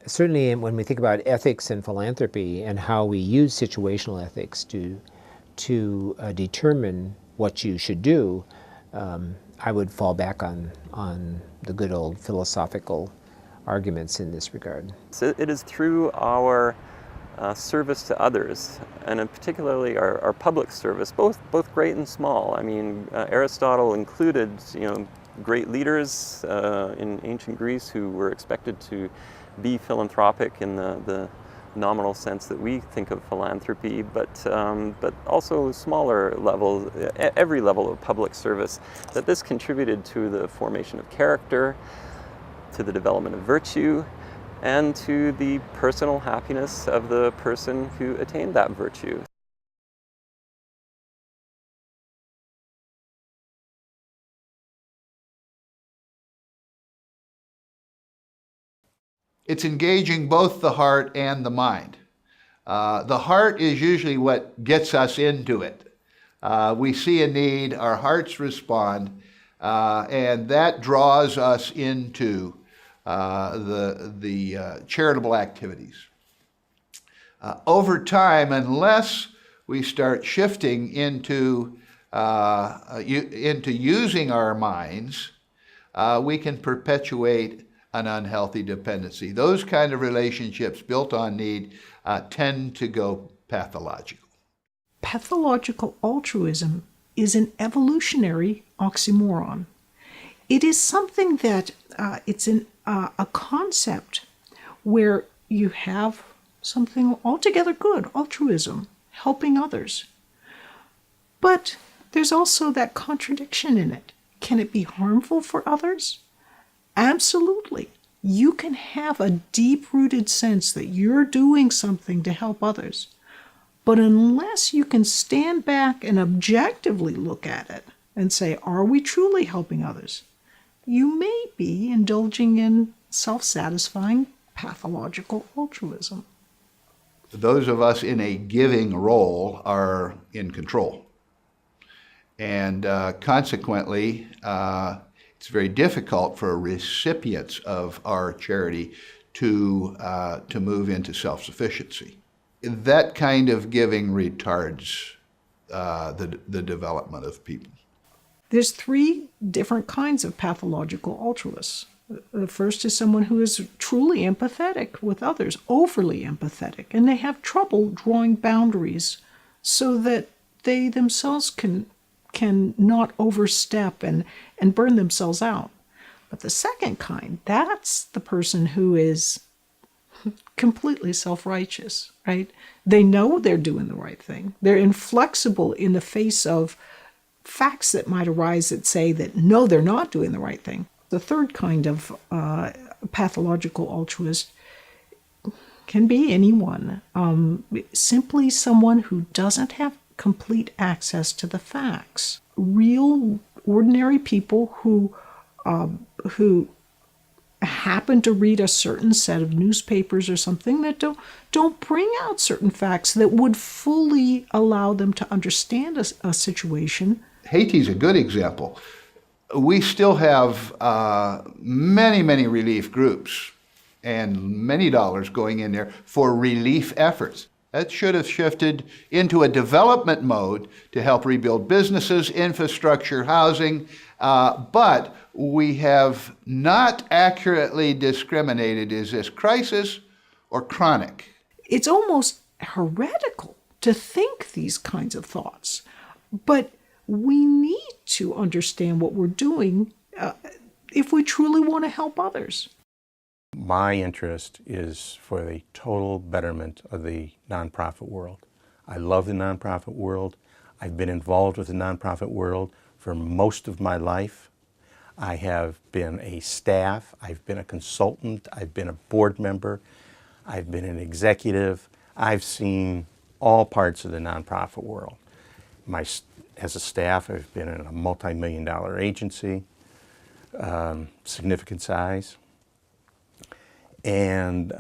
certainly when we think about ethics and philanthropy and how we use situational ethics to determine what you should do, I would fall back on the good old philosophical arguments in this regard. So it is through our service to others, and in particularly our public service, both great and small. I mean, Aristotle included, great leaders in ancient Greece who were expected to be philanthropic in the nominal sense that we think of philanthropy, but also smaller levels, every level of public service, that this contributed to the formation of character, to the development of virtue, and to the personal happiness of the person who attained that virtue. It's engaging both the heart and the mind. The heart is usually what gets us into it. We see a need, our hearts respond, and that draws us into the charitable activities. Over time, unless we start shifting into using our minds, we can perpetuate an unhealthy dependency. Those kind of relationships built on need tend to go pathological. Pathological altruism is an evolutionary oxymoron. It is something that it's a concept where you have something altogether good, altruism, helping others. But there's also that contradiction in it. Can it be harmful for others? Absolutely. You can have a deep-rooted sense that you're doing something to help others. But unless you can stand back and objectively look at it and say, are we truly helping others? You may be indulging in self-satisfying pathological altruism. Those of us in a giving role are in control. And consequently, it's very difficult for recipients of our charity to move into self-sufficiency. That kind of giving retards the development of people. There's 3 different kinds of pathological altruists. The first is someone who is truly empathetic with others, overly empathetic, and they have trouble drawing boundaries so that they themselves can not overstep and burn themselves out. But the second kind, that's the person who is completely self-righteous, right? They know they're doing the right thing. They're inflexible in the face of facts that might arise that say that, no, they're not doing the right thing. The third kind of pathological altruist can be anyone, simply someone who doesn't have complete access to the facts. Real, ordinary people who happen to read a certain set of newspapers or something that don't bring out certain facts that would fully allow them to understand a situation. Haiti's a good example. We still have many, many relief groups and many dollars going in there for relief efforts. That should have shifted into a development mode to help rebuild businesses, infrastructure, housing, but we have not accurately discriminated, is this crisis or chronic? It's almost heretical to think these kinds of thoughts, but we need to understand what we're doing if we truly want to help others. My interest is for the total betterment of the nonprofit world. I love the nonprofit world. I've been involved with the nonprofit world for most of my life. I have been a staff, I've been a consultant, I've been a board member, I've been an executive. I've seen all parts of the nonprofit world. As a staff, I've been in a multi-million-dollar agency, significant size. And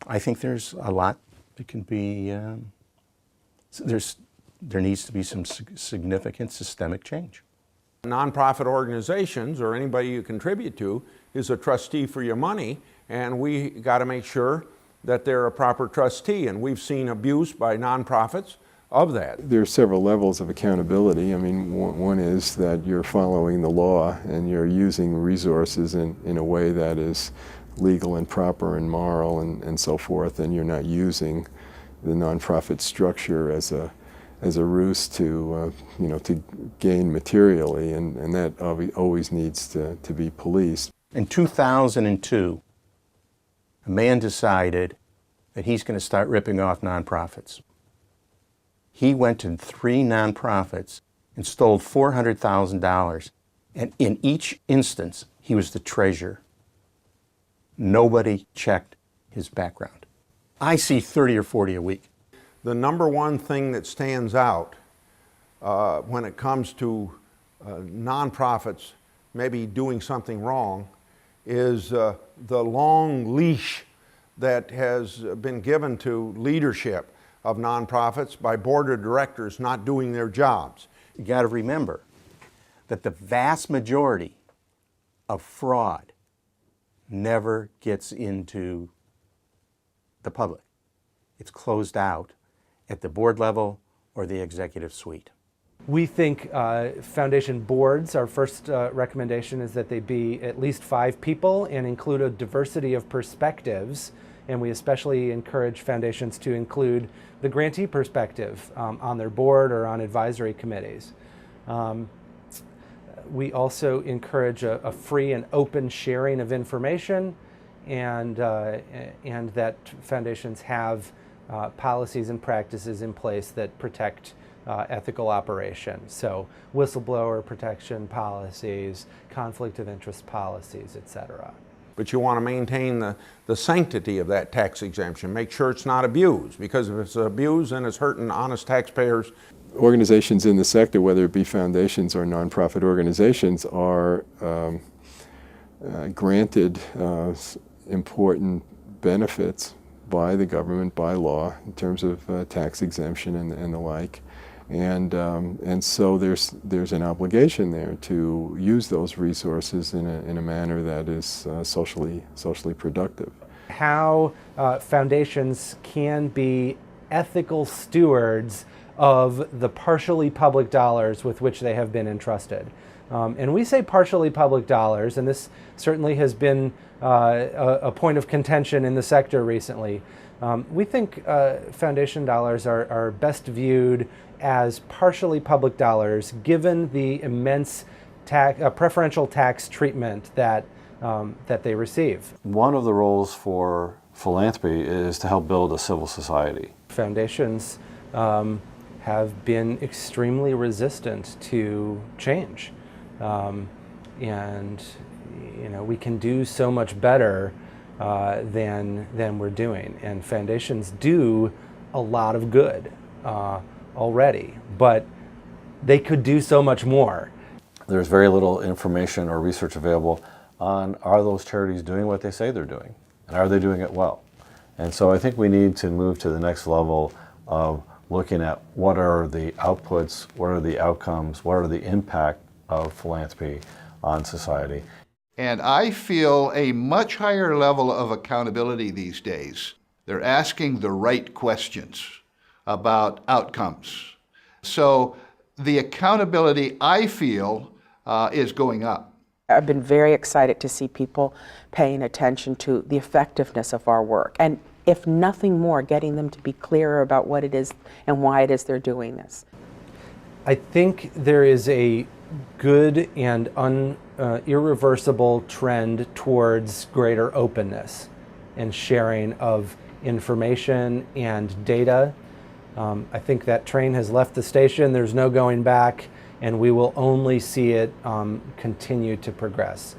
I think there's a lot that can be, there needs to be some significant systemic change. Nonprofit organizations, or anybody you contribute to, is a trustee for your money, and we got to make sure that they're a proper trustee, and we've seen abuse by nonprofits of that. There are several levels of accountability. I mean, one is that you're following the law and you're using resources in a way that is legal and proper and moral and so forth, and you're not using the nonprofit structure as a ruse to to gain materially, and that always needs to be policed. In 2002, a man decided that he's going to start ripping off nonprofits. He went to 3 nonprofits and stole $400,000, and in each instance, he was the treasurer. Nobody checked his background. I see 30 or 40 a week. The number one thing that stands out when it comes to nonprofits maybe doing something wrong is the long leash that has been given to leadership of nonprofits by board of directors not doing their jobs. You got to remember that the vast majority of fraud never gets into the public. It's closed out at the board level or the executive suite. We think foundation boards, our first recommendation is that they be at least 5 people and include a diversity of perspectives. And we especially encourage foundations to include the grantee perspective on their board or on advisory committees. We also encourage a free and open sharing of information, and that foundations have policies and practices in place that protect ethical operation. So whistleblower protection policies, conflict of interest policies, etc. But you want to maintain the sanctity of that tax exemption. Make sure it's not abused, because if it's abused, then it's hurting honest taxpayers. Organizations in the sector, whether it be foundations or nonprofit organizations, are granted important benefits by the government, by law, in terms of tax exemption and the like. And so there's an obligation there to use those resources in a manner that is socially productive. How foundations can be ethical stewards of the partially public dollars with which they have been entrusted. And we say partially public dollars, and this certainly has been a point of contention in the sector recently. We think foundation dollars are best viewed as partially public dollars, given the immense preferential tax treatment that they receive. One of the roles for philanthropy is to help build a civil society. Foundations have been extremely resistant to change, and we can do so much better than we're doing. And foundations do a lot of good already, but they could do so much more. There's very little information or research available on, are those charities doing what they say they're doing, and are they doing it well? And so I think we need to move to the next level of looking at what are the outputs, what are the outcomes, what are the impact of philanthropy on society. And I feel a much higher level of accountability these days. They're asking the right questions about outcomes. So the accountability, I feel, is going up. I've been very excited to see people paying attention to the effectiveness of our work, and if nothing more, getting them to be clearer about what it is and why it is they're doing this. I think there is a good and irreversible trend towards greater openness and sharing of information and data. I think that train has left the station. There's no going back, and we will only see it continue to progress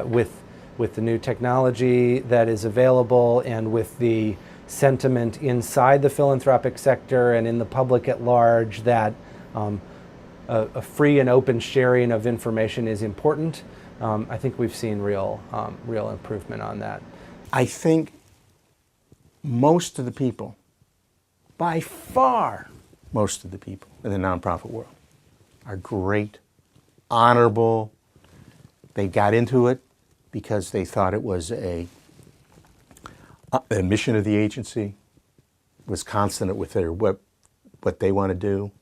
with the new technology that is available, and with the sentiment inside the philanthropic sector and in the public at large that a free and open sharing of information is important. I think we've seen real improvement on that. I think most of the people, by far most of the people in the nonprofit world, are great, honorable. They got into it because they thought it was a The mission of the agency was consonant with what they want to do.